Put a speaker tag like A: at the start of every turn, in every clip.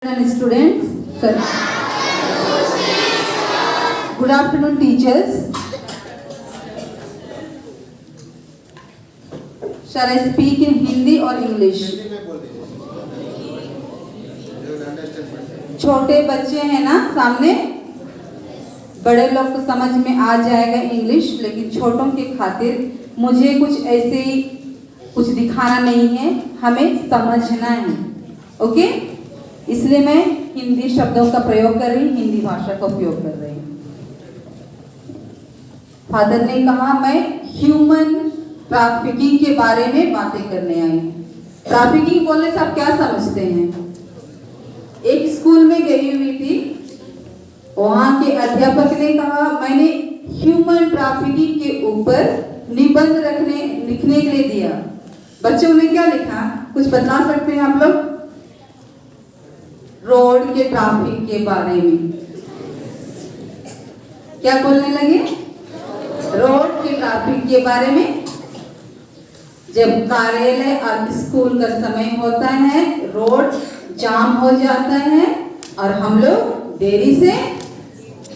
A: And students, good afternoon teachers. Shall I speak in Hindi or English? छोटे बच्चे हैं ना सामने, बड़े लोग को समझ में आ जाएगा इंग्लिश, लेकिन छोटों के खातिर मुझे कुछ ऐसे ही कुछ दिखाना नहीं है, हमें समझना है, ओके? इसलिए मैं हिंदी शब्दों का प्रयोग कर रही, हिंदी भाषा का उपयोग कर रही हूँ। फादर ने कहा मैं ह्यूमन ट्रैफिकिंग के बारे में बातें करने आई हूँ। ट्रैफिकिंग बोलने से आप क्या समझते हैं? एक स्कूल में गई हुई थी, वहां के अध्यापक ने कहा मैंने ह्यूमन ट्रैफिकिंग के ऊपर निबंध लिखने के लिए दिया। बच्चों ने क्या लिखा, कुछ बता सकते हैं आप लोग? रोड के ट्रैफिक के बारे में क्या बोलने लगे? रोड के ट्रैफिक के बारे में। जब कार्यालय और स्कूल का समय होता है, रोड जाम हो जाता है और हम लोग देरी से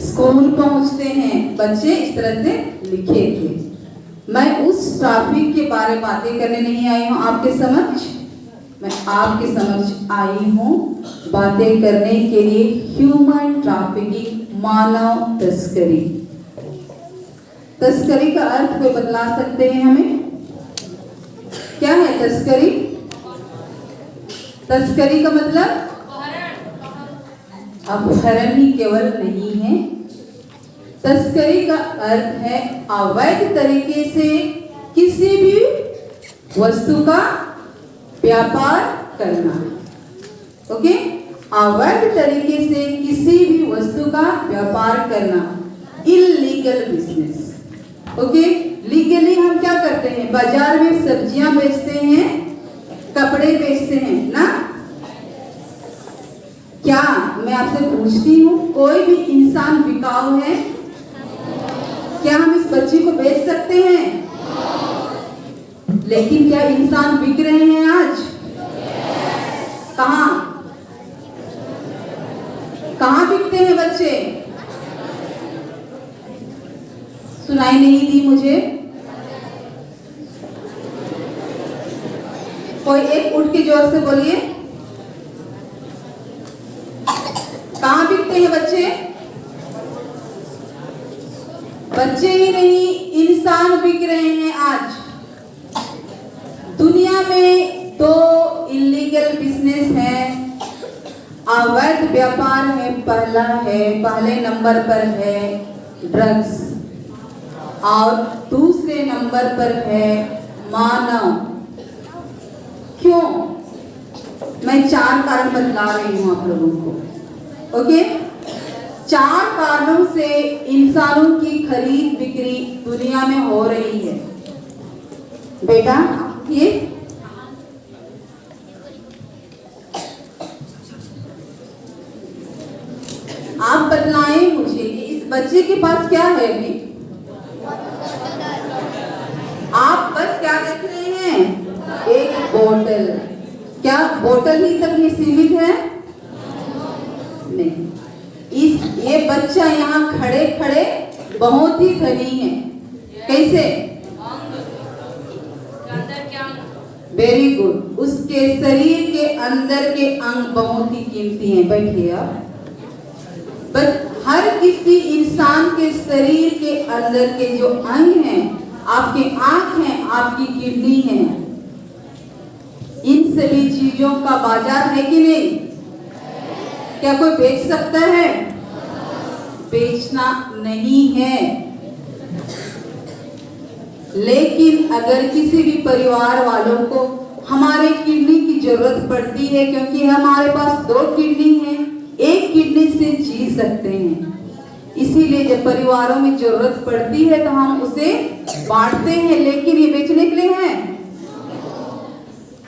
A: स्कूल पहुंचते हैं। बच्चे इस तरह से लिखे थे। मैं उस ट्रैफिक के बारे में बातें करने नहीं आई हूं आपके समक्ष, मैं आपके समक्ष आई हूँ बातें करने के लिए ह्यूमन ट्रैफिकिंग, मानव तस्करी। तस्करी का अर्थ कोई बतला सकते हैं हमें? क्या है तस्करी? तस्करी का मतलब अपहरण ही केवल नहीं है, तस्करी का अर्थ है अवैध तरीके से किसी भी वस्तु का व्यापार करना, ओके? अवैध तरीके से किसी भी वस्तु का व्यापार करना, इल्लीगल बिजनेस, ओके? लीगली हम क्या करते हैं? बाजार में सब्जियां बेचते हैं, कपड़े बेचते हैं ना? क्या मैं आपसे पूछती हूँ, कोई भी इंसान बिकाऊ है? क्या हम इस बच्ची को बेच सकते हैं? लेकिन क्या इंसान बिक रहे हैं आज? कहाँ कहाँ बिकते हैं बच्चे? सुनाई नहीं दी मुझे। कोई एक उठ के जोर से बोलिए, कहाँ बिकते हैं बच्चे? बच्चे ही नहीं, इंसान बिक रहे हैं आज। दुनिया में दो इलीगल बिजनेस है, अवैध व्यापार है। पहले नंबर पर है ड्रग्स और दूसरे नंबर पर है मानव। क्यों? मैं 4 कारण बतला रही हूँ आप लोगों को, ओके? 4 कारणों से इंसानों की खरीद बिक्री दुनिया में हो रही है। बेटा ये आप बतलाएं मुझे, इस बच्चे के पास क्या है अभी? आप बस क्या देख रहे हैं? एक बोतल। क्या बोतल ही तक ये सीमित है? नहीं। ये बच्चा यहाँ खड़े खड़े बहुत ही धनी है। कैसे? Very good. उसके शरीर के अंदर के अंग बहुत ही कीमती हैं। बैठिए आप। हर किसी इंसान के शरीर के अंदर के जो अंग हैं, आपके आंख हैं, आपकी किडनी है, इन सभी चीजों का बाजार है कि नहीं? क्या कोई बेच सकता है? बेचना नहीं है। लेकिन अगर किसी भी परिवार वालों को हमारे किडनी की जरूरत पड़ती है, क्योंकि हमारे पास 2 किडनी है, एक किडनी से जी सकते हैं, इसीलिए जब परिवारों में जरूरत पड़ती है तो हम उसे बांटते हैं। लेकिन ये बेचने के लिए है?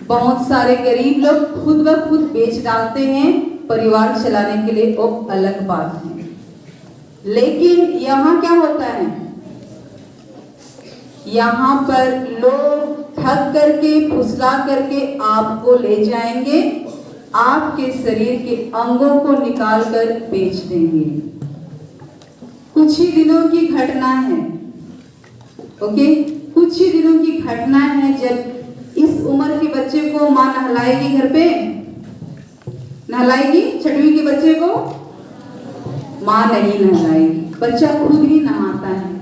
A: बहुत सारे गरीब लोग खुद ब खुद बेच डालते हैं परिवार चलाने के लिए, वो अलग बात है। लेकिन यहाँ क्या होता है? यहाँ पर लोग ठग करके, फुसला करके आपको ले जाएंगे, आपके शरीर के अंगों को निकालकर बेच देंगे। कुछ ही दिनों की घटना है, ओके, कुछ ही दिनों की घटना है। जब इस उम्र के बच्चे को माँ नहलाएगी, घर पे नहलाएगी, 6वीं के बच्चे को माँ नहीं नहलाएगी, बच्चा खुद ही नहाता है।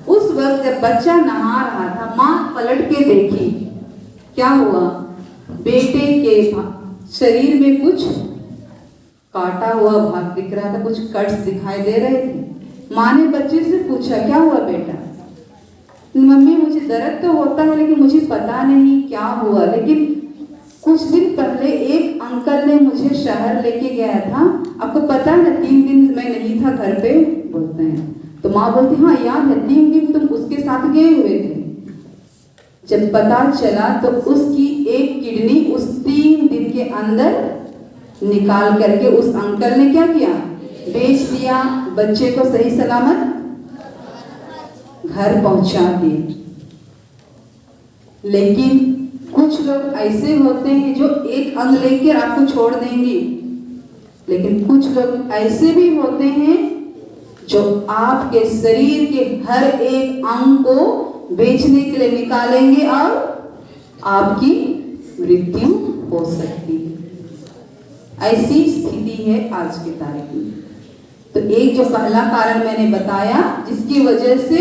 A: उस वक्त जब बच्चा नहा रहा था, माँ पलट के देखी, क्या हुआ, बेटे के शरीर में कुछ काटा हुआ भाग दिख रहा था, कुछ कट्स दिखाई दे रहे थे। माँ ने बच्चे से पूछा, क्या हुआ बेटा? मम्मी मुझे दर्द तो होता है लेकिन मुझे पता नहीं क्या हुआ, लेकिन कुछ दिन पहले एक अंकल ने मुझे शहर लेके गया था, आपको पता है ना, 3 दिन मैं नहीं था घर पे, बोलते हैं। तो माँ बोलती, हाँ याद है, 3 दिन तुम उसके साथ गए हुए थे। जब पता चला तो उसकी एक किडनी उस 3 दिन के अंदर निकाल करके उस अंकल ने क्या किया, बेच दिया, बच्चे को सही सलामत घर पहुंचा दिए। लेकिन कुछ लोग ऐसे होते हैं जो एक अंग लेकर आपको छोड़ देंगे, लेकिन कुछ लोग ऐसे भी होते हैं जो आपके शरीर के हर एक अंग को बेचने के लिए निकालेंगे और आपकी मृत्यु हो सकती है। ऐसी स्थिति है आज के तारीख में। तो एक जो पहला कारण मैंने बताया, जिसकी वजह से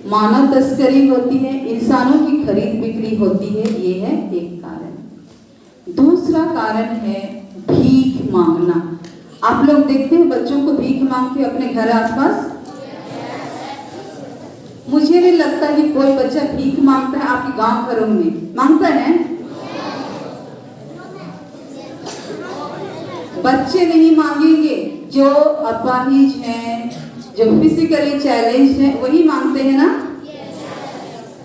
A: मानव तस्करी होती है, इंसानों की खरीद बिक्री होती है, ये है एक कारण। दूसरा कारण है भीख मांगना। आप लोग देखते हैं बच्चों को भीख मांगते अपने घर आसपास? मुझे नहीं लगता कि कोई बच्चा भीख मांगता है आपके गांव घरों में, मांगता है? बच्चे नहीं मांगेंगे, जो अपाहिज हैं, जो फिजिकली चैलेंज है, वही मांगते हैं ना।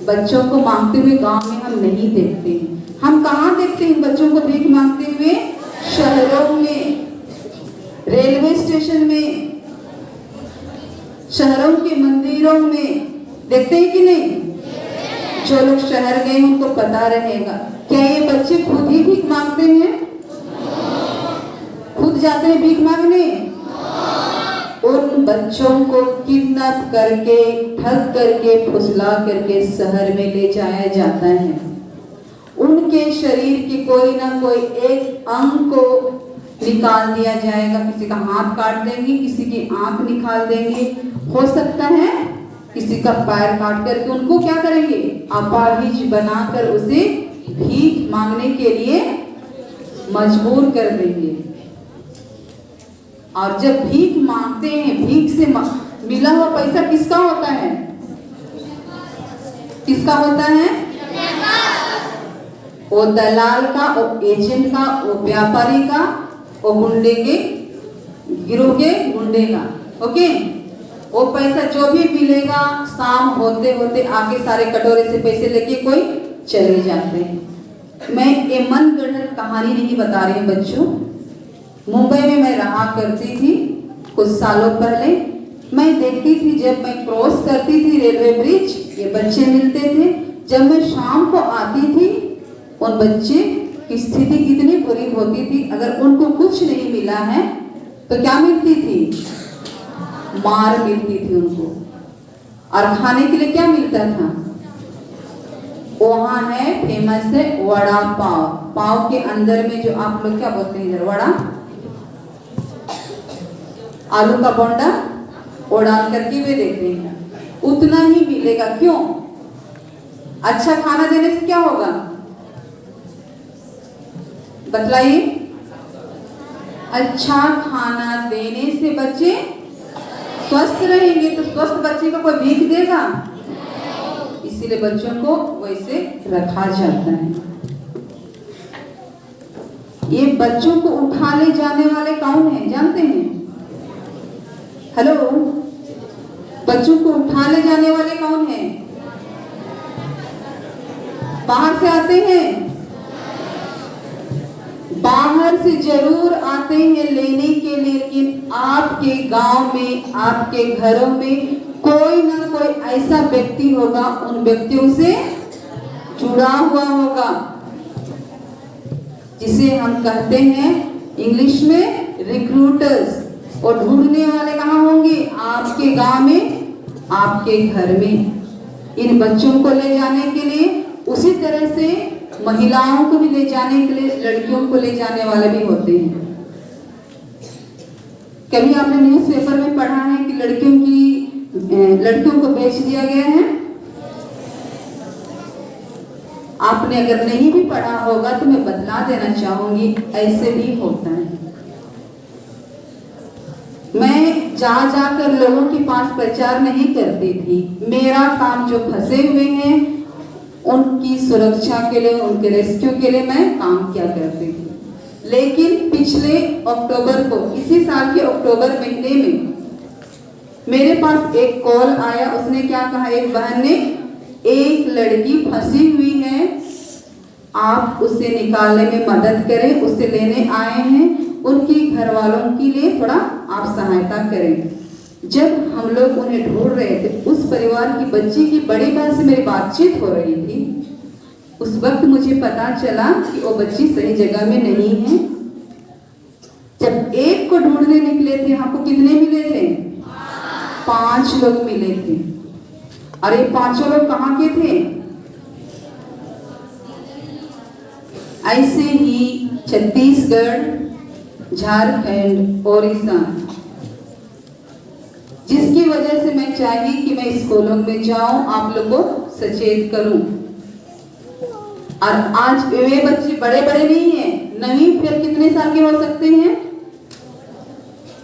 A: बच्चों को मांगते हुए गांव में हम नहीं देखते हैं। हम कहाँ देखते हैं बच्चों को भीख मांगते हुए? शहरों में, रेलवे स्टेशन में, शहरों के मंदिरों में देखते हैं कि नहीं? जो लोग शहर गए उनको पता रहेगा। क्या ये बच्चे खुद ही भीख मांगते हैं? खुद जाते हैं भीख मांगने? उन बच्चों को किडनैप करके, ठग करके, फुसला करके शहर में ले जाया जाता है। उनके शरीर के कोई ना कोई एक अंग को निकाल दिया जाएगा। किसी का हाथ काट देंगे, किसी की आंख निकाल देंगे, हो सकता है किसी का पैर काट करके उनको क्या करेंगे, अपाहिज बनाकर उसे भीख मांगने के लिए मजबूर कर देंगे। और जब भीख मांगते हैं, भीख से मिला हुआ पैसा किसका होता है? किसका होता है? वो दलाल का, वो एजेंट का, वो व्यापारी का, वो गुंडे के, गिरोह के गुंडे का। ओके, वो पैसा जो भी मिलेगा, शाम होते होते आके सारे कटोरे से पैसे लेके कोई चले जाते हैं। मैं ये मन गढ़ंत कहानी नहीं बता रही हूँ बच्चों। मुंबई में मैं रहा करती थी कुछ सालों पहले। मैं देखती थी जब मैं क्रॉस करती थी रेलवे ब्रिज, ये बच्चे मिलते थे। जब मैं शाम को आती थी, उन बच्चे की स्थिति कितनी बुरी होती थी। अगर उनको कुछ नहीं मिला है तो क्या मिलती थी? मार मिलती थी उनको। और खाने के लिए क्या मिलता था? वहाँ है, फेमस है वड़ा पाव। पाव के अंदर में जो आप लोग क्या बोलते हैं इधर, वड़ा, आलू का बोंडा वो डाल करके वे देते हैं। उतना ही मिलेगा। क्यों? अच्छा खाना देने से क्या होगा बतलाइए? अच्छा खाना देने से बच्चे स्वस्थ रहेंगे। तो स्वस्थ बच्चे को कोई भीख देगा? इसीलिए बच्चों को वैसे रखा जाता है। ये बच्चों को उठा ले जाने वाले कौन है जानते हैं? हेलो, बच्चों को उठा ले जाने वाले कौन है? बाहर से आते हैं, बाहर से जरूर आते हैं लेने के लिए, लेकिन आपके गांव में, आपके घरों में कोई ना कोई ऐसा व्यक्ति होगा, उन व्यक्तियों से जुड़ा हुआ होगा, जिसे हम कहते हैं इंग्लिश में रिक्रूटर्स। और ढूंढने वाले कहाँ होंगे? आपके गांव में, आपके घर में। इन बच्चों को ले जाने के लिए, उसी तरह से महिलाओं को भी ले जाने के लिए लड़कियों को ले जाने वाले भी होते हैं। कभी आपने न्यूज़पेपर में पढ़ा है कि लड़कियों को बेच दिया गया है? आपने अगर नहीं भी पढ़ा होगा तो मैं बतला देना चाहूंगी, ऐसे भी होता है। मैं जा जाकर लोगों के पास प्रचार नहीं करती थी। मेरा काम जो फंसे हुए हैं उनकी सुरक्षा के लिए, उनके रेस्क्यू के लिए मैं काम किया करती थी। लेकिन पिछले अक्टूबर को, इसी साल के अक्टूबर महीने में मेरे पास एक कॉल आया। उसने क्या कहा, एक बहन ने, एक लड़की फंसी हुई है, आप उसे निकालने में मदद करें, उसे लेने आए हैं, उनकी घर वालों के लिए थोड़ा आप सहायता करें। जब हम लोग उन्हें ढूंढ रहे थे, उस परिवार की बच्ची की बड़ी बहन से मेरी बातचीत हो रही थी। उस वक्त मुझे पता चला कि वो बच्ची सही जगह में नहीं है। जब एक को ढूंढने निकले थे, हमको कितने मिले थे? 5 लोग मिले थे। और ये 5 लोग कहाँ के थे? ऐसे ही छत्तीसगढ़, झारखंड, ओडिशा। जिसकी वजह से मैं चाही कि मैं स्कूलों में जाऊं, आप लोगों को सचेत करूं। और आज वे बच्चे बड़े बड़े नहीं हैं, नवीं फिर कितने साल के हो सकते हैं?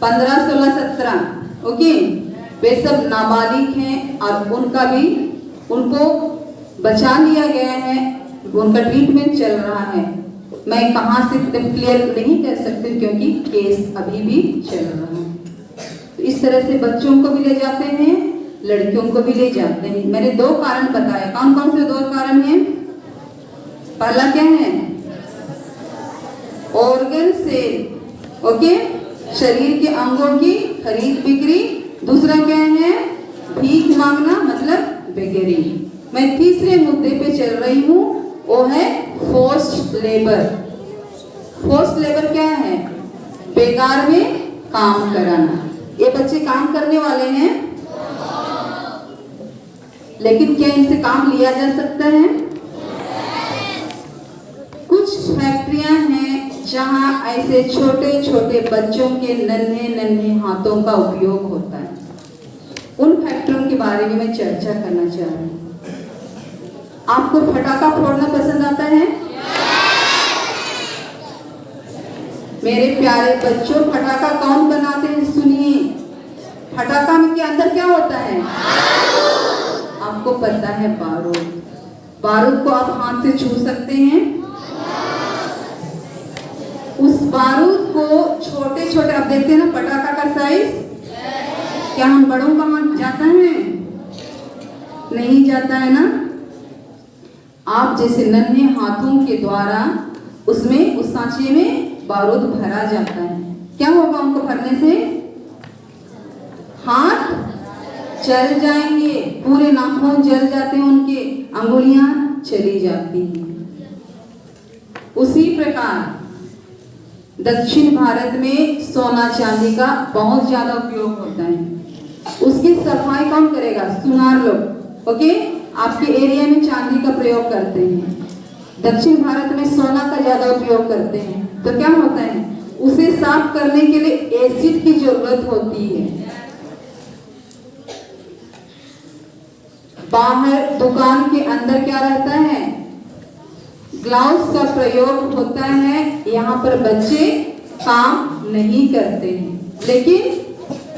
A: 15, 16, 17। ओके, वे सब नाबालिग हैं और उनको बचा लिया गया है, उनका ट्रीटमेंट चल रहा है। मैं कहां से क्लियर नहीं कर सकती क्योंकि केस अभी भी चल रहा है। तो इस तरह से बच्चों को भी ले जाते हैं, लड़कियों को भी ले जाते हैं। मैंने 2 कारण बताए। कौन कौन से 2 कारण हैं? पहला क्या है? ऑर्गन सेल, ओके, शरीर के अंगों की खरीद बिक्री। दूसरा क्या है? भीख मांगना, मतलब बेगरी। मैं तीसरे मुद्दे पे चल रही हूँ, वो है फोर्स्ड लेबर। फोर्स्ड लेबर क्या है? बेकार में काम कराना। ये बच्चे काम करने वाले हैं, लेकिन क्या इनसे काम लिया जा सकता है? कुछ फैक्ट्रियां हैं जहां ऐसे छोटे छोटे बच्चों के नन्हे नन्हे हाथों का उपयोग होता है। उन फैक्ट्रियों के बारे में मैं चर्चा करना चाह रही हूँ। आपको फटाका फोड़ना पसंद आता है? मेरे प्यारे बच्चों, फटाका कौन बनाते हैं? सुनिए, फटाका में के अंदर क्या होता है? आपको पता है, बारूद। बारूद को आप हाथ से छू सकते हैं। उस बारूद को छोटे छोटे, आप देखते हैं ना पटाखा का साइज, क्या हम बड़ों का हाथ जाता है? नहीं जाता है ना। आप जैसे नन्हे हाथों के द्वारा उसमें, उस सांचे में बारूद भरा जाता है। क्या होगा उनको भरने से? हाथ जल जाएंगे, पूरे नाखून जल जाते हैं, उनके अंगुलियां चली जाती हैं। उसी प्रकार दक्षिण भारत में सोना चांदी का बहुत ज्यादा उपयोग होता है। उसकी सफाई कौन करेगा? सुनार लोग। ओके, आपके एरिया में चांदी का प्रयोग करते हैं, दक्षिण भारत में सोना का ज्यादा उपयोग करते हैं। तो क्या होता है, उसे साफ करने के लिए एसिड की जरूरत होती है। बाहर दुकान के अंदर क्या रहता है? ग्लव्स का प्रयोग होता है। यहाँ पर बच्चे काम नहीं करते हैं, लेकिन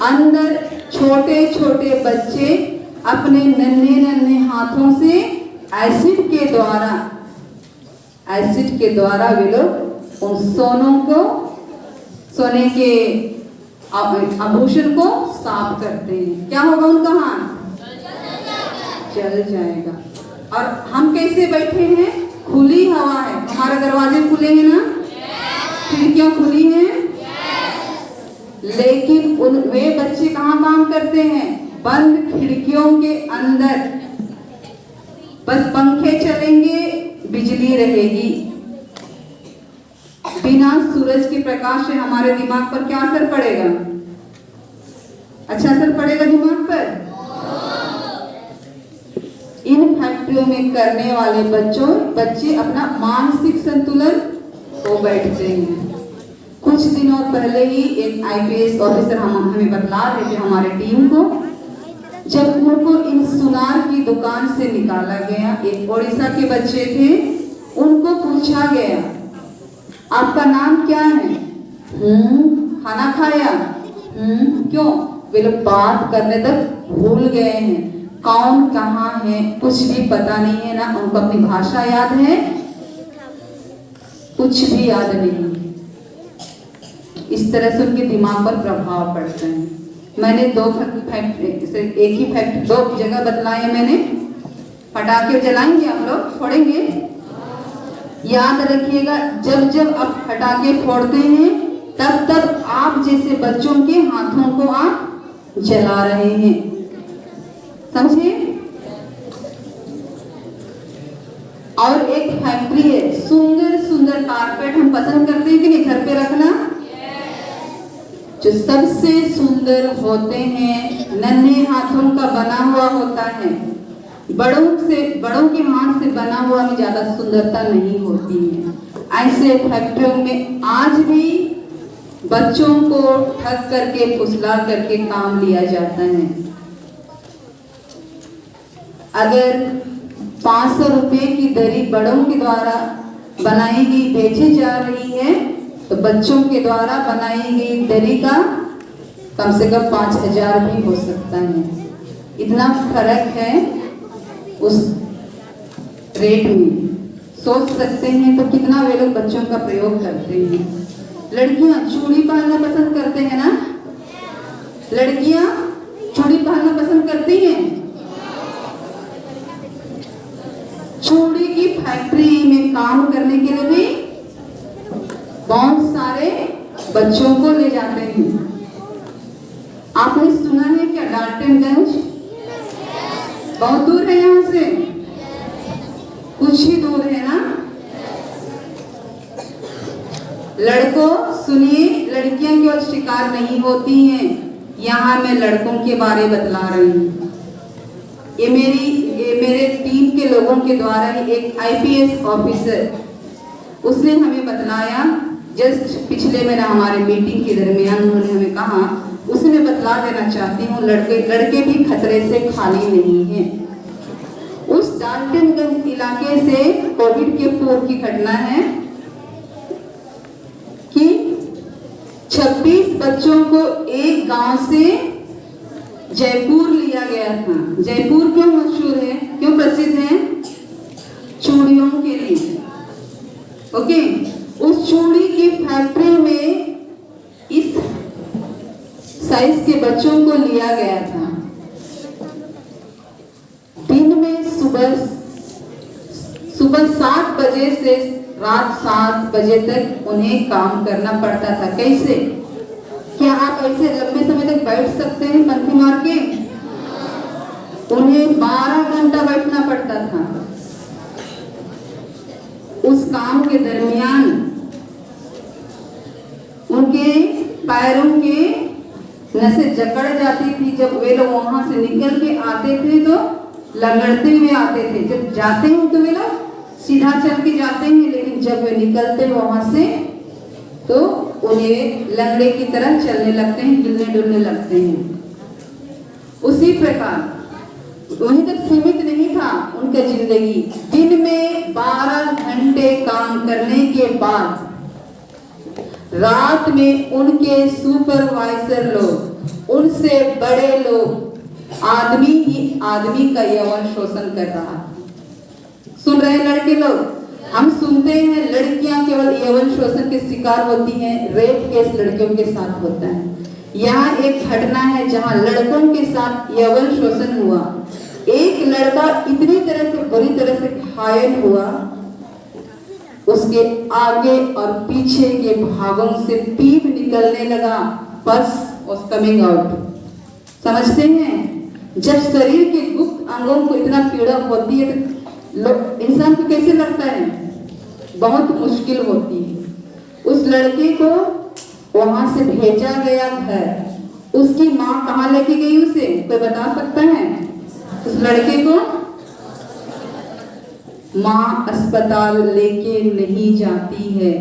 A: अंदर छोटे छोटे बच्चे अपने नन्हे नन्हे हाथों से एसिड के द्वारा वे लोग उन सोने के आभूषण को साफ करते हैं। क्या होगा? उनका हाथ जल जाएगा। और हम कैसे बैठे हैं? खुली हवा है, हमारे दरवाजे खुले हैं ना, खिड़कियां खुली हैं, लेकिन वे बच्चे कहाँ काम करते हैं? बंद खिड़कियों के अंदर। बस पंखे चलेंगे, बिजली रहेगी। बिना सूरज के प्रकाश से हमारे दिमाग पर क्या असर पड़ेगा? अच्छा असर पड़ेगा दिमाग पर। इन फैक्ट्रियों में करने वाले बच्चे अपना मानसिक संतुलन खो बैठते हैं। कुछ दिनों पहले ही एक आईपीएस ऑफिसर हमें बतला रहे थे हमारे टीम को, जब उनको इन सुनार की दुकान से निकाला गया। एक ओडिशा के बच्चे थे, उनको पूछा गया आपका नाम क्या है? खाना खाया? क्यों? वे लोग बात करने तक भूल गए हैं, कौन कहाँ है कुछ भी पता नहीं है, ना उनको अपनी भाषा याद है, कुछ भी याद नहीं। इस तरह से उनके दिमाग पर प्रभाव पड़ता है। मैंने दो जगह बतलाए मैंने। पटाखे जलाएंगे आप लोग, फोड़ेंगे, याद रखिएगा जब जब आप पटाखे फोड़ते हैं तब तब आप जैसे बच्चों के हाथों को आप जला रहे हैं, समझे? और एक फैक्ट्री है, सुंदर सुंदर कारपेट हम पसंद करते हैं कि नहीं घर पे रखना? जो सबसे सुंदर होते हैं नन्हे हाथों का बना हुआ होता है। बड़ों के हाथ से बना हुआ में ज्यादा सुंदरता नहीं होती है। ऐसे फैक्ट्रियों में आज भी बच्चों को ठग करके फुसला करके काम लिया जाता है। अगर 500 रुपए की दरी बड़ों के द्वारा बनाई गई बेची जा रही है तो बच्चों के द्वारा बनाई गई दरी का कम से कम 5000 भी हो सकता है। इतना फर्क है उस रेट में, सोच सकते हैं तो कितना वे लोग बच्चों का प्रयोग करते हैं। लड़कियां चूड़ी पहनना पसंद करते हैं ना? लड़कियां चूड़ी पहनना पसंद करती हैं। चूड़ी की फैक्ट्री में काम करने के लिए भी बहुत सारे बच्चों को ले जाते हैं। आपने सुना है क्या डाल्टनगंज बहुत दूर है यहाँ से? कुछ ही दूर है ना? लड़कों सुनिए, लड़कियां केवल शिकार नहीं होती हैं। यहाँ मैं लड़कों के बारे बतला रही हूँ। ये मेरे टीम के लोगों के द्वारा ही एक आईपीएस ऑफिसर उसने हमें बतलाया। जस्ट पिछले महीना हमारे मीटिंग के दरमियान उन्होंने हमें कहा, उसे मैं बतला देना चाहती हूँ, लड़के भी खतरे से खाली नहीं हैं। उस डाल्टनगंज इलाके से कोविड के पूर्व की घटना है कि 26 बच्चों को एक गांव से जयपुर लिया गया था। जयपुर क्यों मशहूर है, क्यों प्रसिद्ध है? चूड़ियों के लिए। ओके, उस चूड़ी की फैक्ट्री में इस साइज के बच्चों को लिया गया था। दिन में सुबह 7 बजे से रात 7 बजे तक उन्हें काम करना पड़ता था। कैसे? क्या आप ऐसे लंबे समय तक बैठ सकते हैं पंथी मार के? उन्हें 12 घंटा बैठना पड़ता था। उस काम के दरमियान उनके पैरों के नसें जकड़ जाती थी। जब वे लोग वहां से निकल के आते थे तो लंगड़ते हुए आते थे। जब जाते हैं तो वे लोग सीधा चल के जाते हैं, लेकिन जब वे निकलते हैं वहां से तो उन्हें लंगड़े की तरह चलने लगते हैं, हिलने डुलने लगते हैं। उसी प्रकार वहीं तक सीमित नहीं था उनका जिंदगी। दिन में 12 घंटे काम करने के बाद रात में उनके सुपरवाइजर लोग, उनसे बड़े लोग आदमी ही आदमी का यौन शोषण कर रहा। सुन रहे हैं लड़के लोग? हम सुनते हैं लड़कियां केवल यौन शोषण के शिकार होती हैं, रेप केस लड़कियों के साथ होता है। यहाँ एक घटना है जहाँ लड़कों के साथ यौन शोषण हुआ। एक लड़का इतनी तरह से बुरी तरह से घायल हुआ, उसके आगे और पीछे के भागों से पीप निकलने लगा। बस was coming out। समझते हैं? जब शरीर के गुप्त अंगों को इतना पीड़ा होती है तो इंसान को कैसे लगता है? बहुत मुश्किल होती है। उस लड़के को वहां से भेजा गया घर। उसकी माँ कहाँ लेके गई उसे, कोई बता सकता है? उस लड़के को माँ अस्पताल लेके नहीं जाती है।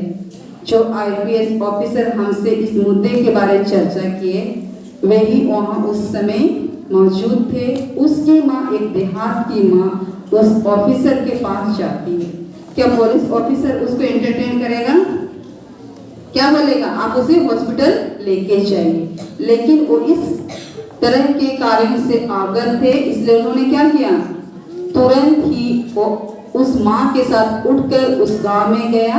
A: जो आईपीएस ऑफिसर हमसे इस मुद्दे के बारे में चर्चा किए वही वहाँ उस समय मौजूद थे। उसकी माँ, एक देहात की माँ, उस ऑफिसर के पास जाती है। क्या पुलिस ऑफिसर उसको एंटरटेन करेगा? क्या बोलेगा? आप उसे हॉस्पिटल लेके जाइए। लेकिन वो इस तरह के कार्यों से अवगत थे, इसलिए उन्होंने क्या किया, तुरंत ही वो उस माँ के साथ उठकर उस गांव में गया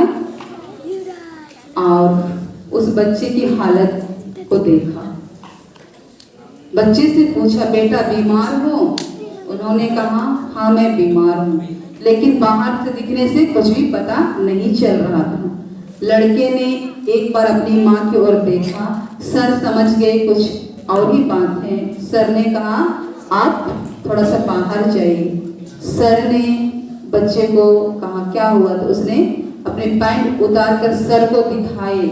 A: और उस बच्चे की हालत को देखा। बच्चे से पूछा, बेटा बीमार हो? उन्होंने कहा, हाँ मैं बीमार हूँ, लेकिन बाहर से दिखने से कुछ भी पता नहीं चल रहा था। लड़के ने एक बार अपनी माँ की ओर देखा। सर समझ गए कुछ और ही बात है। सर ने कहा, आप थोड़ा सा बाहर जाइए। सर ने बच्चे को कहा, क्या हुआ? तो उसने अपने पैंट उतार कर सर को दिखाए।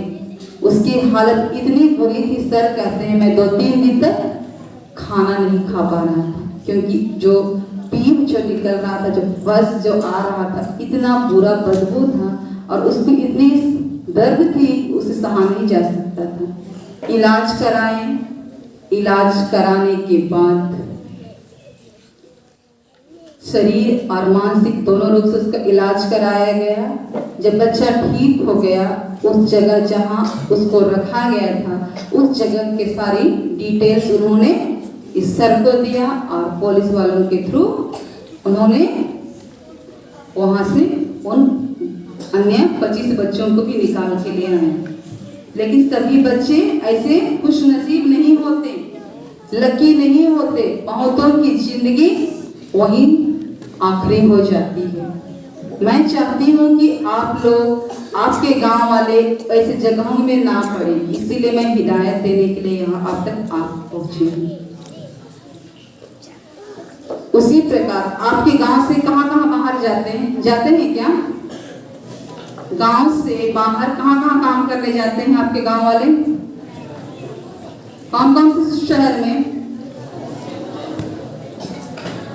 A: उसकी हालत इतनी बुरी थी, सर कहते हैं मैं 2-3 दिन तक खाना नहीं खा पा रहा था, क्योंकि जो पीप जो निकल रहा था, जो बस जो आ रहा था, इतना बुरा बदबू था और उसकी इतनी दर्द थी, उसे सहा नहीं जा सकता था। इलाज कराएं। इलाज कराने के बाद शरीर और मानसिक दोनों रूप से उसका इलाज कराया गया। जब बच्चा ठीक हो गया, उस जगह जहां उसको रखा गया था, उस जगह के सारी डिटेल्स उन्होंने इस सर को दिया और पुलिस वालों के थ्रू उन्होंने वहां से उन अन्य 25 बच्चों को भी निकाल के ले आए। लेकिन सभी बच्चे ऐसे खुश नसीब नहीं होते, लकी नहीं होते। बहुतों की जिंदगी वहीं आखिरी हो जाती है। मैं चाहती हूँ कि आप लोग, आपके गांव वाले ऐसे जगहों में ना पड़े, इसीलिए मैं हिदायत देने के लिए यहाँ आप तक पहुँची हूँ। उसी प्रकार आपके गांव से कहाँ बाहर जाते हैं क्या? गांव से बाहर कहाँ काम करने जाते हैं आपके गांव वाले? कौन से शहर में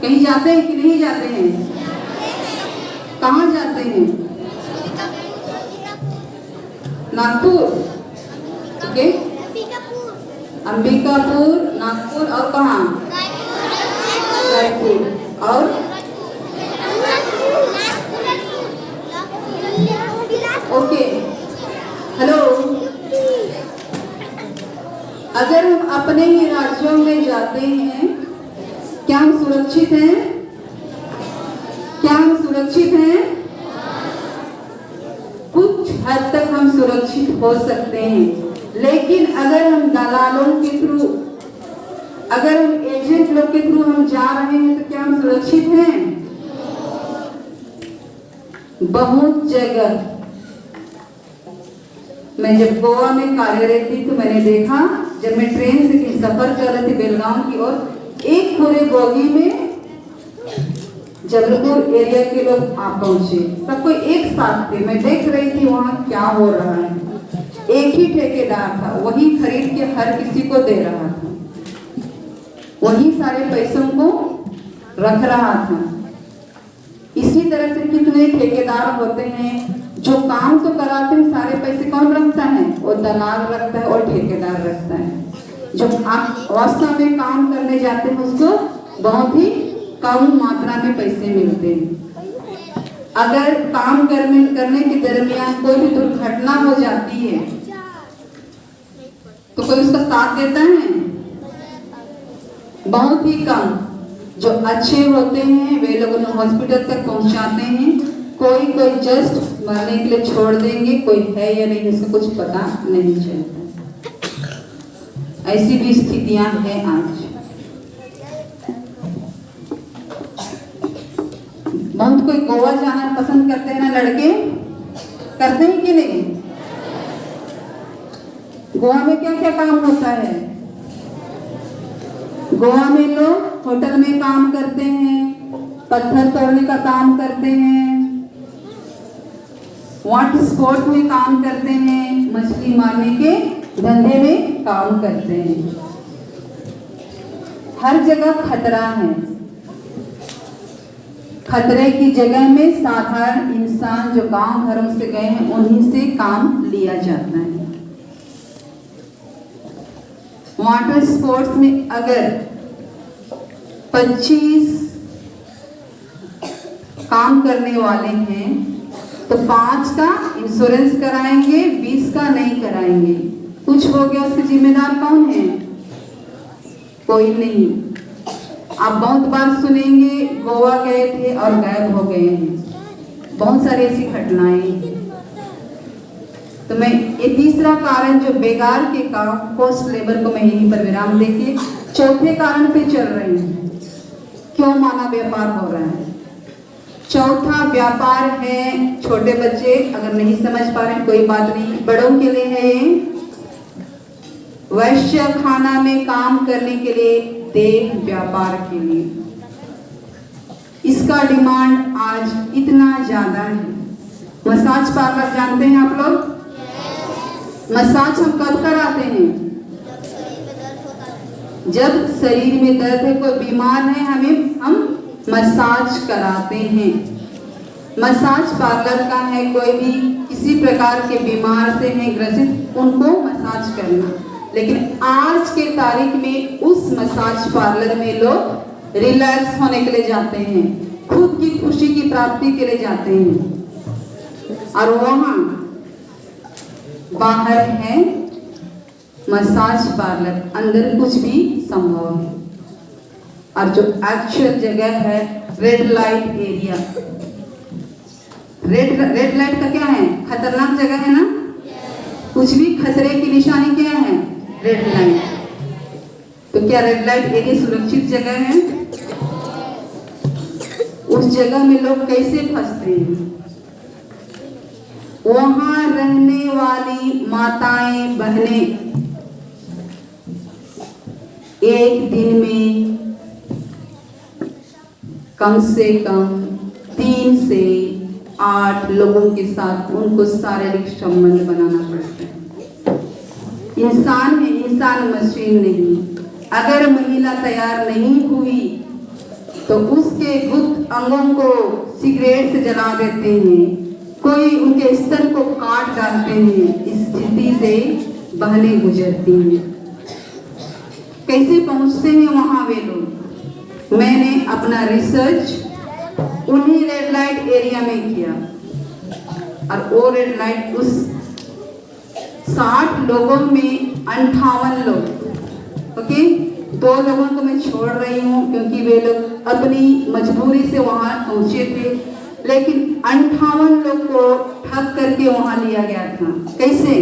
A: कहीं जाते हैं कि नहीं जाते हैं? कहाँ जाते हैं? नागपुर, ओके, अंबिकापुर, नागपुर और कहाँ? रायपुर और ओके। हेलो, अगर हम अपने ही राज्यों में जाते हैं, क्या हम सुरक्षित हैं? क्या हम सुरक्षित हैं? कुछ हद तक हम सुरक्षित हो सकते हैं, लेकिन अगर हम दलालों के थ्रू, अगर हम एजेंट लोग के थ्रू हम जा रहे हैं, तो क्या हम सुरक्षित हैं? बहुत जगह मैं जब गोवा में कार्यरत थी तो मैंने देखा, जब मैं ट्रेन से सफर कर रही थी बेलगांव की ओर, एक पूरे बोगी में जबलपुर एरिया के लोग आ पहुंचे। सब कोई एक साथ थे। मैं देख रही थी वहां क्या हो रहा है। एक ही ठेकेदार था, वही खरीद के हर किसी को दे रहा था, वही सारे पैसों को रख रहा था। इसी तरह से कितने ठेकेदार होते हैं जो काम तो कराते हैं, सारे पैसे कौन रखता है? वो दलाल रखता है और ठेकेदार रखता है। जो आप वास्तव में काम करने जाते हैं उसको बहुत ही कम मात्रा में पैसे मिलते हैं। अगर काम करने के दरमियान कोई भी दुर्घटना हो जाती है तो कोई उसका साथ देता है? बहुत ही कम। जो अच्छे होते हैं वे लोग उन्हें हॉस्पिटल तक पहुंचाते हैं। कोई जस्ट मरने के लिए छोड़ देंगे, कोई है या नहीं इसका कुछ पता नहीं चलता। ऐसी भी स्थितियां हैं आज। बहुत कोई गोवा जाना पसंद करते हैं ना लड़के, करते हैं कि नहीं? गोवा में क्या क्या काम होता है? गोवा में लोग होटल में काम करते हैं, पत्थर तोड़ने का काम करते हैं, वाटर स्पोर्ट्स में काम करते हैं, मछली मारने के धंधे में काम करते हैं। हर जगह खतरा है। खतरे की जगह में साधारण इंसान जो गांव घरों से गए हैं उन्हीं से काम लिया जाता है। वाटर स्पोर्ट्स में अगर 25 काम करने वाले हैं तो 5 का इंश्योरेंस कराएंगे, 20 का नहीं कराएंगे। कुछ हो गया उसके जिम्मेदार कौन है? कोई नहीं। आप बहुत बार सुनेंगे गोवा गए थे और गायब हो गए हैं, बहुत सारी ऐसी घटनाएं हैं। तो मैं ये तीसरा कारण जो बेकार के काम, पोस्ट लेबर को मैं यहीं पर विराम देके चौथे कारण पे चल रही हूँ, क्यों मानव व्यापार हो रहा है। चौथा व्यापार है, छोटे बच्चे अगर नहीं समझ पा रहे कोई बात नहीं, बड़ों के लिए है वैश्य खाना में काम करने के लिए, देह व्यापार के लिए। इसका डिमांड आज इतना ज्यादा है। मसाज पार्लर जानते हैं आप लोग? मसाज हम कब कराते हैं? जब शरीर में दर्द है, कोई बीमार है, हम मसाज कराते हैं। मसाज पार्लर का है, कोई भी किसी प्रकार के बीमार से है ग्रसित, उनको मसाज करना। लेकिन आज के तारीख में उस मसाज पार्लर में लोग रिलैक्स होने के लिए जाते हैं, खुद की खुशी की प्राप्ति के लिए जाते हैं। और वहां बाहर है मसाज पार्लर, अंदर कुछ भी संभव है। और जो एक्चुअल जगह है red light area, red light का क्या है? खतरनाक जगह है ना। कुछ भी खतरे की निशानी क्या है? Red light. तो क्या रेड लाइट एरिया सुरक्षित जगह है? उस जगह में लोग कैसे फंसते हैं? वहां रहने वाली माताएं बहनें एक दिन में कम से कम 3 से 8 लोगों के साथ उनको शारीरिक संबंध बनाना पड़ता है। इंसान है, इंसान मशीन नहीं। अगर महिला तैयार नहीं हुई तो उसके गुप्त अंगों को सिगरेट से जला देते हैं, कोई उनके स्तर को काट डालते हैं। इस स्थिति से बहनें गुजरती हैं। कैसे पहुंचते हैं वहां वे लोग? मैंने अपना रिसर्च उन्हीं रेड लाइट एरिया में किया और वो रेड लाइट उस 60 लोगों में 58 लोग, ओके, 2 लोगों को मैं छोड़ रही हूँ क्योंकि वे लोग अपनी मजबूरी से वहां पहुंचे थे, लेकिन 58 लोग को ठग करके वहां लिया गया था। कैसे?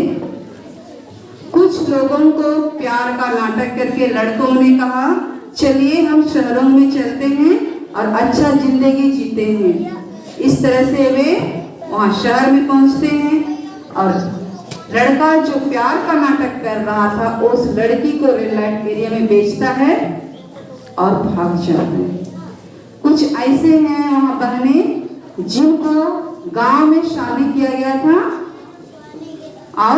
A: कुछ लोगों को प्यार का नाटक करके लड़कों ने कहा चलिए हम शहरों में चलते हैं और अच्छा जिंदगी जीते हैं। इस तरह से वे वहां शहर में पहुंचते हैं और लड़का जो प्यार का नाटक कर रहा था उस लड़की को रेड लाइट एरिया में बेचता है और भाग जाता है। कुछ ऐसे हैं वहां बहनें जिनको गांव में शादी किया गया था और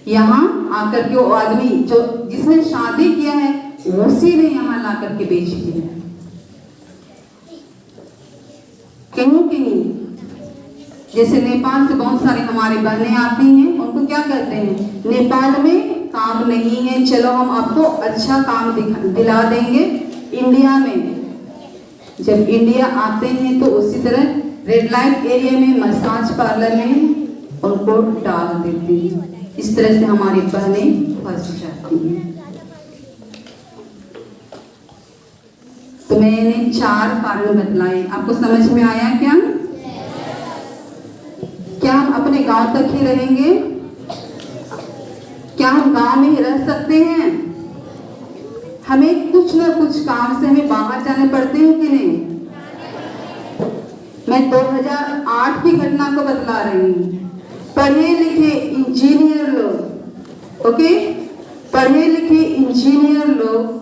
A: यहाँ आकर के वो आदमी जो जिसने शादी किया है उसी ने यहाँ ला करके बेच दिया। कहीं कहीं जैसे नेपाल से बहुत सारे हमारे बहनें आती हैं, उनको क्या करते हैं, नेपाल में काम नहीं है, चलो हम आपको अच्छा काम दिला देंगे। इंडिया में जब इंडिया आते हैं तो उसी तरह रेड लाइट एरिया में मसाज पार्लर में उनको डाल देते हैं। इस तरह से हमारी बहनें फंस जाती हैं। तो मैंने 4 कारण बतलाए, आपको समझ में आया क्या? क्या हम अपने गांव तक ही रहेंगे? क्या हम गांव में ही रह सकते हैं? हमें कुछ न कुछ काम से हमें बाहर जाने पड़ते हैं कि नहीं? मैं 2008 की घटना को बतला रही हूँ। पढ़े लिखे इंजीनियर लोग, ओके, पढ़े लिखे इंजीनियर लोग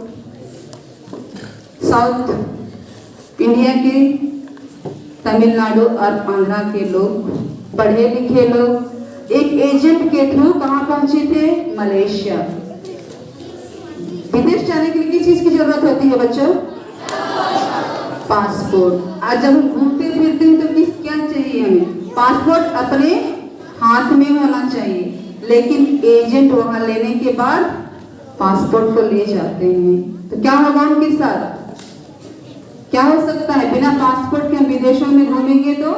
A: साउथ इंडिया के तमिलनाडु और आंध्रा के लोग, पढ़े लिखे लोग एक एजेंट के थ्रू कहाँ पहुंचे थे? मलेशिया। विदेश जाने के लिए किस चीज की जरूरत होती है बच्चों? पासपोर्ट। आज जब हम घूमते फिरते हैं तो क्या चाहिए हमें? पासपोर्ट अपने हाथ में होना चाहिए। लेकिन एजेंट वहां लेने के बाद पासपोर्ट को ले जाते हैं, तो क्या होगा उनके साथ? क्या हो सकता है? बिना पासपोर्ट के हम विदेशों में घूमेंगे तो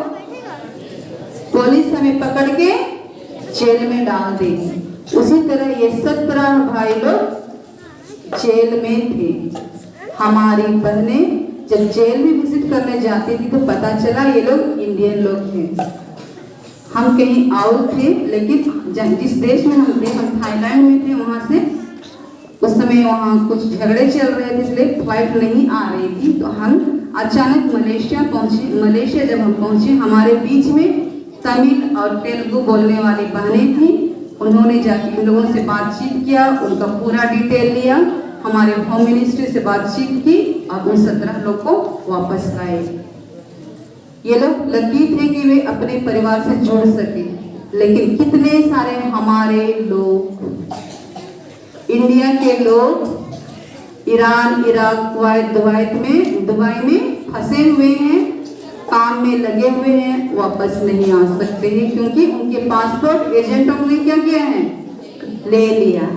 A: पुलिस हमें पकड़ के जेल में डाल देगी। उसी तरह ये 17 भाई लोग जेल में थे। हमारी बहनें जब जेल में विजिट करने जाती थी तो पता चला ये लोग इंडियन लोग थे। हम कहीं और थे, लेकिन जिस देश में हम थे, हम थाईलैंड में थे, वहाँ से उस समय वहाँ कुछ झगड़े चल रहे थे, इसलिए फ्लाइट नहीं आ रही थी। तो हम अचानक मलेशिया पहुँचे। मलेशिया जब हम पहुँचे, हमारे बीच में तमिल और तेलुगु बोलने वाली बहनें थी। उन्होंने जाके इन लोगों से बातचीत किया, उनका पूरा डिटेल लिया, हमारे होम मिनिस्ट्री से बातचीत की और उन 17 लोग को वापस लाए। ये लोग लकी थे कि वे अपने परिवार से जुड़ सके। लेकिन कितने सारे हमारे लोग, इंडिया के लोग ईरान, इराक, कुवैत, दुबई में फंसे हुए हैं, काम में लगे हुए हैं, वापस नहीं आ सकते हैं क्योंकि उनके पासपोर्ट एजेंटों ने क्या किया है? ले लिया।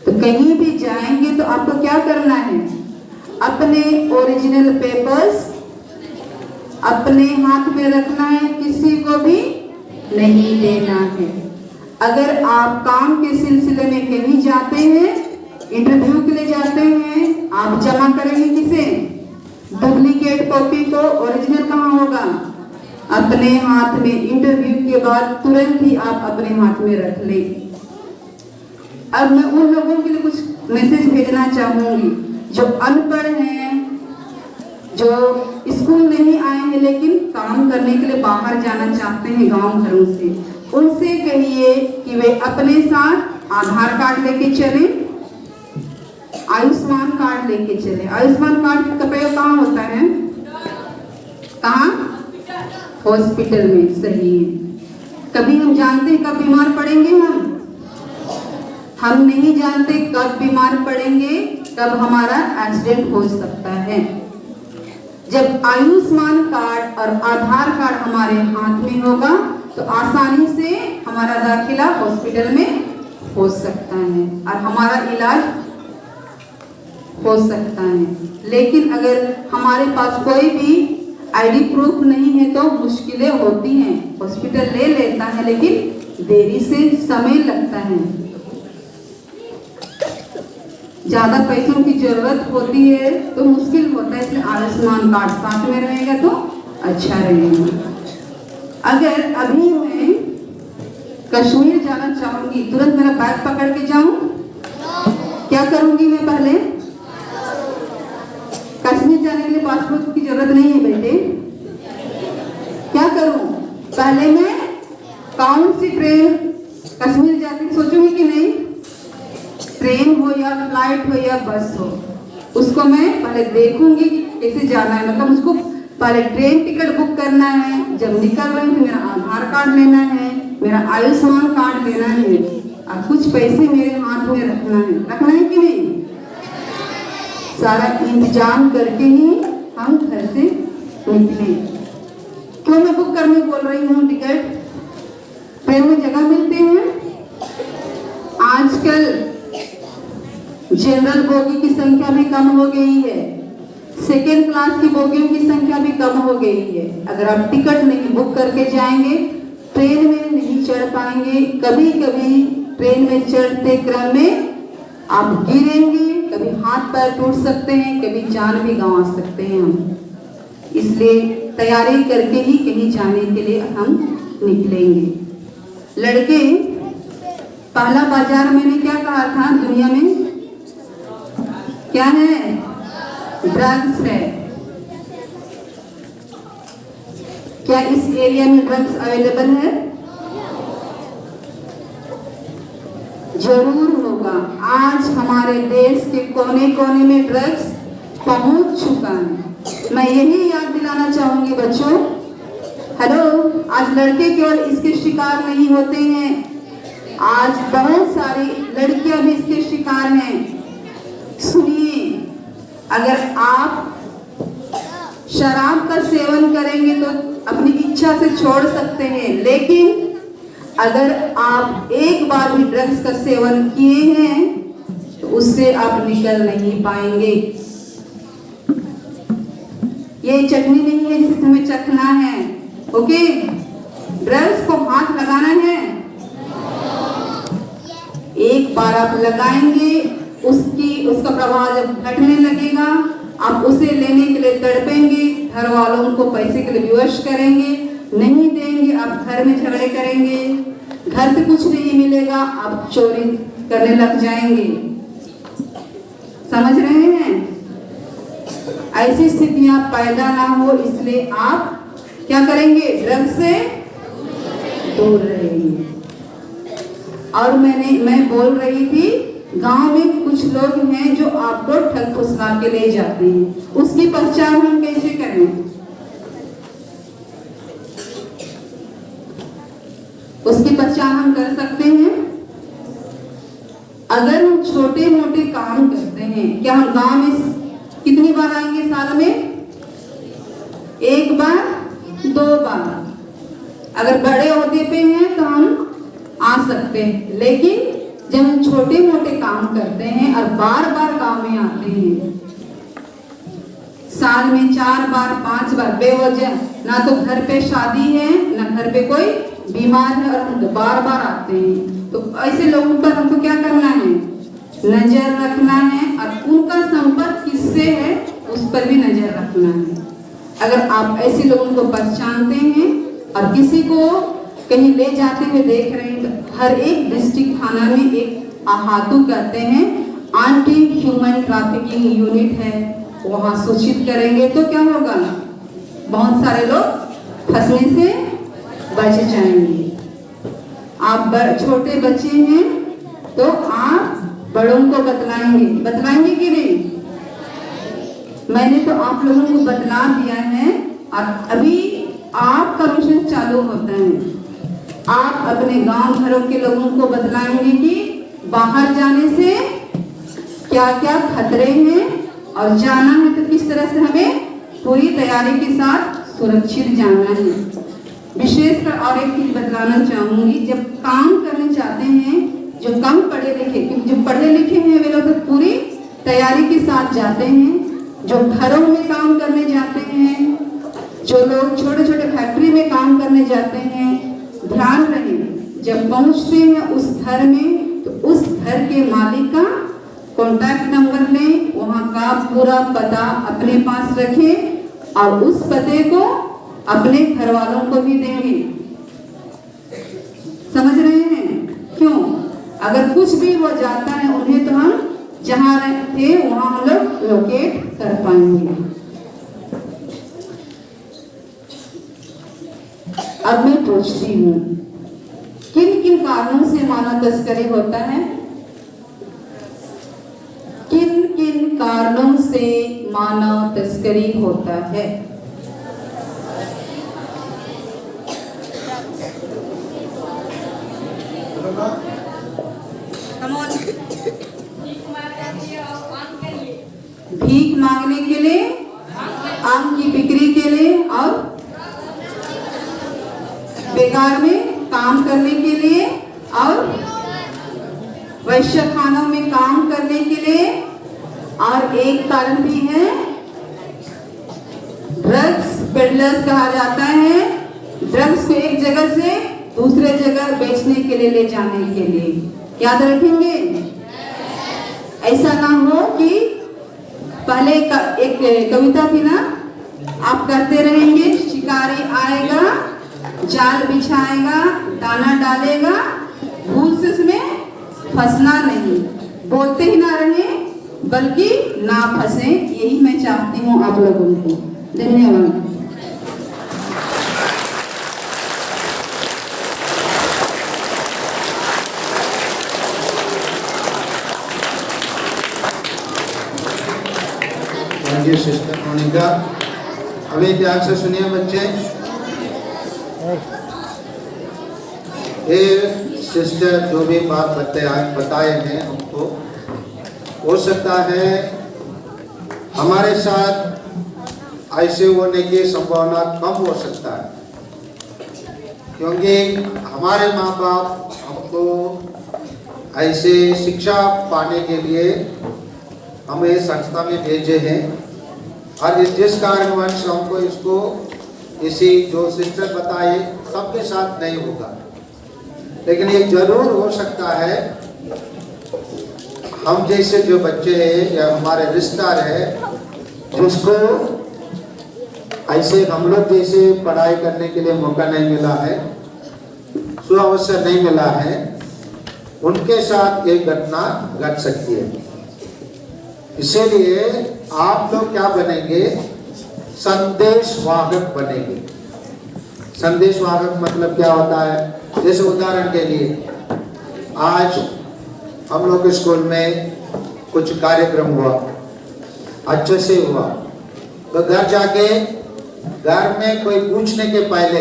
A: तो कहीं भी जाएंगे तो आपको क्या करना है? अपने ओरिजिनल पेपर्स अपने हाथ में रखना है, किसी को भी नहीं देना है। अगर आप काम के सिलसिले में कहीं जाते हैं, इंटरव्यू के लिए जाते हैं, आप जमा करेंगे किसे? डुप्लीकेट कॉपी को। ओरिजिनल कहाँ होगा? अपने हाथ में। इंटरव्यू के बाद तुरंत ही आप अपने हाथ में रख लें। अब मैं उन लोगों के लिए कुछ मैसेज भेजना चाहूंगी जो अनपढ़ हैं, जो स्कूल नहीं आए हैं लेकिन काम करने के लिए बाहर जाना चाहते हैं गांव घरों से। उनसे कहिए कि वे अपने साथ आधार कार्ड लेके चले, आयुष्मान कार्ड लेके चले। आयुष्मान कार्ड का प्रयोग कहाँ होता है? कहाँ? हॉस्पिटल में। सही है। कभी हम जानते हैं कब बीमार पड़ेंगे? हम नहीं जानते कब बीमार पड़ेंगे, कब हमारा एक्सीडेंट हो सकता है। जब आयुष्मान कार्ड और आधार कार्ड हमारे हाथ में होगा तो आसानी से हमारा दाखिला हॉस्पिटल में हो सकता है और हमारा इलाज हो सकता है। लेकिन अगर हमारे पास कोई भी आईडी प्रूफ नहीं है तो मुश्किलें होती हैं। हॉस्पिटल ले लेता है लेकिन देरी से समय लगता है, ज्यादा पैसों की जरूरत होती है तो मुश्किल होता है। इसलिए आयुष्मान कार्ड साथ में रहेगा तो अच्छा रहेगा। अगर अभी मैं कश्मीर जाना चाहूंगी, तुरंत मेरा बैग पकड़ के जाऊं? क्या करूंगी मैं? पहले कश्मीर जाने के लिए पासपोर्ट की जरूरत नहीं है बेटे। क्या करूं? पहले मैं कौन सी ट्रेन कश्मीर जाती सोचूंगी कि नहीं, ट्रेन हो या फ्लाइट हो या बस हो, उसको मैं पहले देखूंगी कि कैसे जाना है। मतलब उसको पहले ट्रेन टिकट बुक करना है, जब निकल रहे हैं मेरा आधार कार्ड लेना है, मेरा आयुष्मान कार्ड लेना है और कुछ पैसे मेरे हाथ में रखना है कि नहीं? सारा इंतजाम करके ही हम घर से निकले। क्यों मैं बुक करने बोल रही हूँ टिकट? ट्रेन में जगह मिलते हैं। आजकल जनरल बोगी की संख्या भी कम हो गई है, सेकेंड क्लास की बोगियों की संख्या भी कम हो गई है। अगर आप टिकट नहीं बुक करके जाएंगे ट्रेन में नहीं चढ़ पाएंगे। कभी कभी ट्रेन में चढ़ते क्रम में आप गिरेंगे, कभी हाथ पैर टूट सकते हैं, कभी जान भी गंवा सकते हैं हम। इसलिए तैयारी करके ही कहीं जाने के लिए हम निकलेंगे। लड़के, पहला बाजार मैंने क्या कहा था? दुनिया में क्या है? ड्रग्स है। क्या इस एरिया में ड्रग्स अवेलेबल है? जरूर होगा। आज हमारे देश के कोने कोने में ड्रग्स पहुंच चुका है। मैं यही याद दिलाना चाहूंगी बच्चों। हेलो, आज लड़के केवल इसके शिकार नहीं होते हैं, आज बहुत सारी लड़कियां भी इसके शिकार हैं। सुनिए, अगर आप शराब का सेवन करेंगे तो अपनी इच्छा से छोड़ सकते हैं, लेकिन अगर आप एक बार भी ड्रग्स का सेवन किए हैं तो उससे आप निकल नहीं पाएंगे। ये चटनी नहीं है जिसे हमें चखना है, ओके? ड्रग्स को हाथ लगाना है, एक बार आप लगाएंगे, उसका प्रभाव जब घटने लगेगा, आप उसे लेने के लिए तड़पेंगे, घर वालों को पैसे के लिए विवश करेंगे, नहीं देंगे, आप घर में झगड़े करेंगे, घर से कुछ नहीं मिलेगा, आप चोरी करने लग जाएंगे। समझ रहे हैं? ऐसी स्थितियां पैदा ना हो इसलिए आप क्या करेंगे? ड्रग्स से दूर रहेंगे। और मैं बोल रही थी, गांव में कुछ लोग हैं जो आपको ठग फुसला के ले जाते हैं, उसकी पहचान हम कैसे करें? उसकी पहचान हम कर सकते हैं अगर हम छोटे मोटे काम करते हैं। क्या हम गांव में कितनी बार आएंगे साल में? एक बार, दो बार। अगर बड़े ओहदे पे हैं तो हम आ सकते हैं, लेकिन जब हम छोटे मोटे काम करते हैं और बार बार गांव में आते हैं, साल में 4 बार 5 बार बेवजह, ना तो घर पे शादी है ना घर पे कोई बीमार है और हम बार बार आते हैं, तो ऐसे लोगों पर हमको क्या करना है? नजर रखना है, और उनका संपर्क किससे है उस पर भी नजर रखना है। अगर आप ऐसे लोगों को पहचानते हैं और किसी को कहीं ले जाते हुए देख रहे हैं, तो हर एक डिस्ट्रिक्ट थाना में एक आहातू कहते हैं, एंटी ह्यूमन ट्रैफिकिंग यूनिट है, वहां सूचित करेंगे तो क्या होगा? बहुत सारे लोग फंसने से बच जाएंगे। आप छोटे बच्चे हैं तो आप बड़ों को बतलाएंगे कि नहीं? मैंने तो आप लोगों को बतला दिया है, और अभी आपका मिशन चालू होता है। आप अपने गांव घरों के लोगों को बतलाएंगे कि बाहर जाने से क्या क्या खतरे हैं, और जाना है तो किस तरह से हमें पूरी तैयारी के साथ सुरक्षित जाना है। विशेषकर और एक चीज बतलाना चाहूंगी, जब काम करने जाते हैं, जो कम पढ़े लिखे, क्योंकि जो पढ़े लिखे हैं वे लोग तो पूरी तैयारी के साथ जाते हैं, जो घरों में काम करने जाते हैं, जो लोग छोटे छोटे फैक्ट्री में काम करने जाते हैं, ध्यान रहे जब पहुंचते हैं उस घर में तो उस घर के मालिक का कॉन्टैक्ट नंबर लें, वहां का पूरा पता अपने पास रखें और उस पते को अपने घर वालों को भी देंगे। समझ रहे हैं? क्यों? अगर कुछ भी हो जाता है उन्हें तो हम जहां थे वहां हम लोग लोकेट कर पाएंगे। अब मैं पूछती हूँ, किन किन कारणों से मानव तस्करी होता है? किन किन कारणों से मानव तस्करी होता है? भीख मांगने के लिए, आम की बिक्री के लिए, और बेकार में काम करने के लिए, और वैश्य खानों में काम करने के लिए, और एक कारण भी है ड्रग्स पेडलर्स कहा जाता है, ड्रग्स को एक जगह से दूसरे जगह बेचने के लिए ले जाने के लिए। याद रखेंगे, ऐसा ना हो कि पहले एक कविता थी ना, आप करते रहेंगे, शिकारी आएगा, जाल बिछाएगा, दाना डालेगा, भूल से उसमें फंसना नहीं, बोलते ही ना रहे बल्कि ना फंसे। यही मैं चाहती हूँ आप लोगों को। धन्यवाद।
B: Thank you, sister. मोनिका। अभी ध्यान से सुनिए बच्चे। ये सिस्टर जो भी बात बताए हैं हमको, हो सकता है हमारे साथ ऐसे होने की संभावना कम हो सकता है, क्योंकि हमारे माँ बाप हमको ऐसे शिक्षा पाने के लिए हमें संस्था में भेजे हैं, और जिस कारणवश हमको इसको इसी जो सिस्टर बताए सबके साथ नहीं होगा, लेकिन ये जरूर हो सकता है हम जैसे जो बच्चे हैं या हमारे रिश्तेदार है जिसको ऐसे हम लोग जैसे पढ़ाई करने के लिए मौका नहीं मिला है, सुअवसर नहीं मिला है, उनके साथ एक घटना घट सकती है। इसीलिए आप लोग क्या बनेंगे, संदेशवाहक बनेंगे। संदेशवाहक मतलब क्या होता है, जैसे उदाहरण के लिए आज हम लोग के स्कूल में कुछ कार्यक्रम हुआ, अच्छे से हुआ, तो घर जाके घर में कोई पूछने के पहले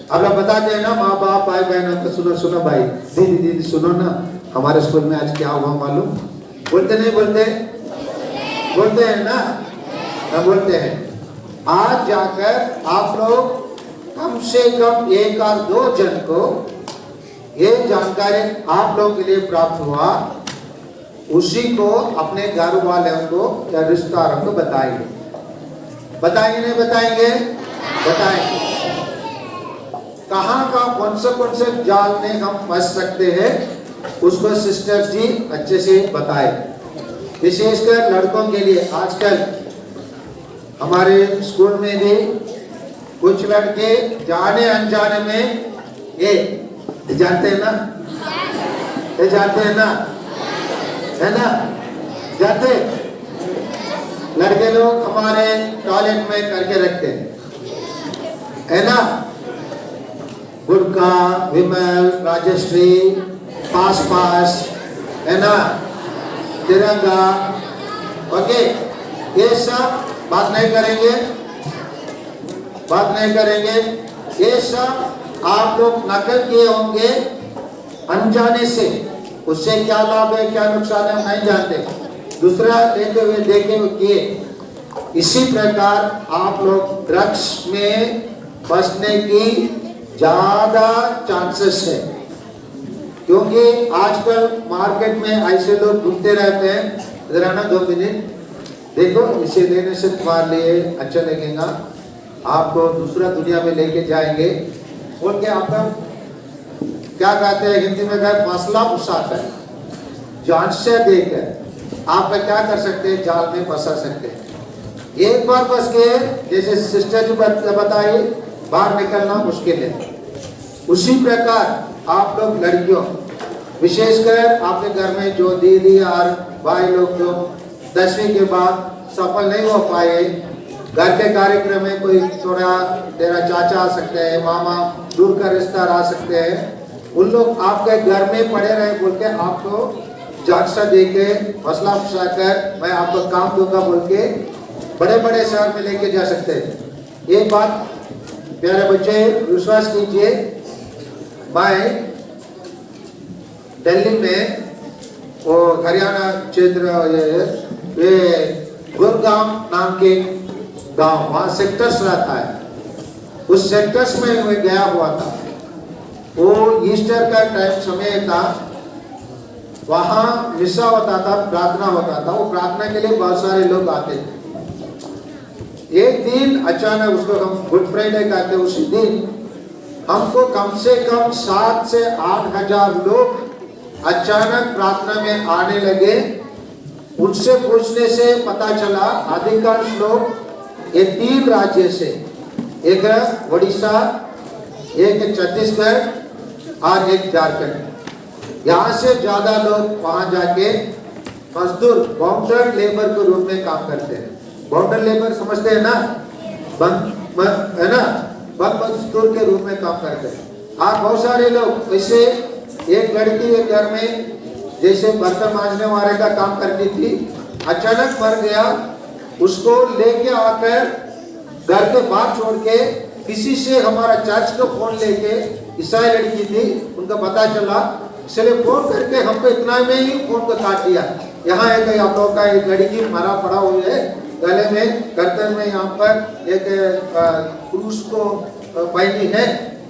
B: अब लोग बताते हैं ना, माँ बाप भाई बहनों को, सुनो सुनो भाई, दीदी दीदी सुनो ना, हमारे स्कूल में आज क्या हुआ मालूम? बोलते नहीं बोलते? बोलते हैं ना, बोलते हैं। आज जाकर आप लोग कम से कम 1 और 2 जन को ये जानकारी आप लोगों के लिए प्राप्त हुआ, उसी को अपने घर वालों को या रिश्तेदारों को बताएंगे। बताएंगे नहीं बताएंगे? बताएंगे। कहाँ का कौन से जाल में हम फंस सकते हैं उसको सिस्टर जी अच्छे से बताए। विशेषकर लड़कों के लिए आजकल हमारे स्कूल में भी कुछ लड़के जाने अनजाने में ये जानते हैं ना, ये जानते हैं ना, है ना, जानते लड़के लोग हमारे टॉयलेट में करके रखते हैं, है ना, गुटखा, विमल, राजश्री, पास पास, है ना, तिरंगा, ओके, ये सब बात नहीं करेंगे, बात नहीं करेंगे। ये सब आप लोग नकल किए होंगे अनजाने से, उससे क्या लाभ है क्या नुकसान है हम नहीं जानते, दूसरा लेते हुए देखे हुए किए। इसी प्रकार आप लोग ड्रग्स में फंसने की ज्यादा चांसेस है, क्योंकि आजकल मार्केट में ऐसे लोग घूमते रहते हैं। जरा ना 2 मिनट देखो, इसे लेने से तुम्हारे लिए अच्छा लगेगा, आपको दूसरा दुनिया में लेके जाएंगे बोल के आप क्या कहते हैं हिंदी में कहते मसला फंसाता है, जान से देकर आप क्या कर सकते हैं, जाल में फंसा सकते हैं। एक बार फंस गए, जैसे सिस्टर जी बताई, बाहर निकलना मुश्किल है। उसी प्रकार आप लोग लड़कियों, विशेषकर आपके घर में जो दीदी और भाई लोग जो 10वीं के बाद सफल नहीं हो पाए, घर के कार्यक्रम में कोई थोड़ा तेरा चाचा आ सकते हैं, मामा, दूर का रिश्तेदार आ सकते हैं, उन लोग आपके घर में पड़े रहे बोल के आपको जांचा दे के हौसला फंसा कर मैं आपको काम दूंगा बोल के बड़े बड़े शहर में लेके जा सकते हैं। ये बात प्यारे बच्चे विश्वास कीजिए, मैं दिल्ली में वो हरियाणा क्षेत्र ये गुरुग्राम नाम के गांव, वहाँ सेक्टर्स रहता है, उस सेक्टर्स में मैं गया हुआ था। वो ईस्टर का टाइम समय था, वहाँ मिसा होता था, प्रार्थना होता था, वो प्रार्थना के लिए बहुत सारे लोग आते थे। एक दिन अचानक, उसको हम गुड फ्राइडे कहते हैं, उसी दिन हमको कम से कम 7 से 8 हजार लोग अचानक प्रार्थना में आने लगे। उनसे पूछने से पता चला अधिकांश लोग ये 3 राज्य से, एक उड़ीसा, एक छत्तीसगढ़ और एक झारखंड, यहाँ से ज्यादा लोग वहां जाके मजदूर बाउंडर लेबर के रूप में काम करते हैं। बाउंडर लेबर समझते हैं ना, है ना, बंद मजदूर के रूप में काम करते हैं। और बहुत सारे लोग ऐसे, एक लड़की एक घर में जैसे बर्तन मांजने वाले का काम करती थी, अचानक मर गया, उसको लेके आकर घर के बाहर छोड़ के किसी से हमारा चर्च को फोन लेके ईसाई लड़की थी, उनका पता चला, इसलिए फोन करके हमको इतना में ही फोन को काट दिया। यहाँ एक आप लोग का एक लड़की मारा पड़ा हुई है, गले में गर्दन में यहाँ पर एक क्रूस को पहनी है,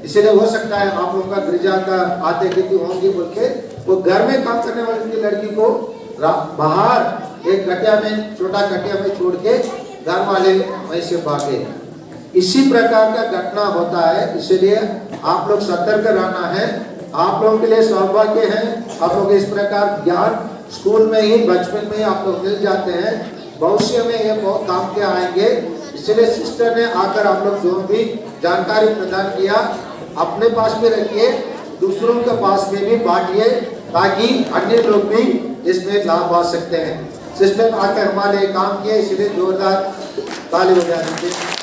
B: इसलिए हो सकता है आप लोग का गिरजा का आते कितनी होंगी बोल के वो घर में काम करने वाली लड़की को बाहर एक कटिया में, छोटा कटिया में छोड़ के घर वाले वहीं से भागे। इसी प्रकार का घटना होता है, इसलिए आप लोग सतर्क रहना है। आप लोगों के लिए सौभाग्य है, आप लोग इस प्रकार ज्ञान स्कूल में ही बचपन में ही आप लोग मिल जाते हैं, भविष्य में ये बहुत काम के आएंगे। इसलिए सिस्टर ने आकर आप लोग जो भी जानकारी प्रदान किया अपने पास भी रखिए, दूसरों के पास में भी बांटिए, ताकि अन्य लोग भी इसमें लाभ पा सकते हैं। सिस्टर आकर हमारे काम किए, इसलिए जोरदार ताली बजा दीजिए।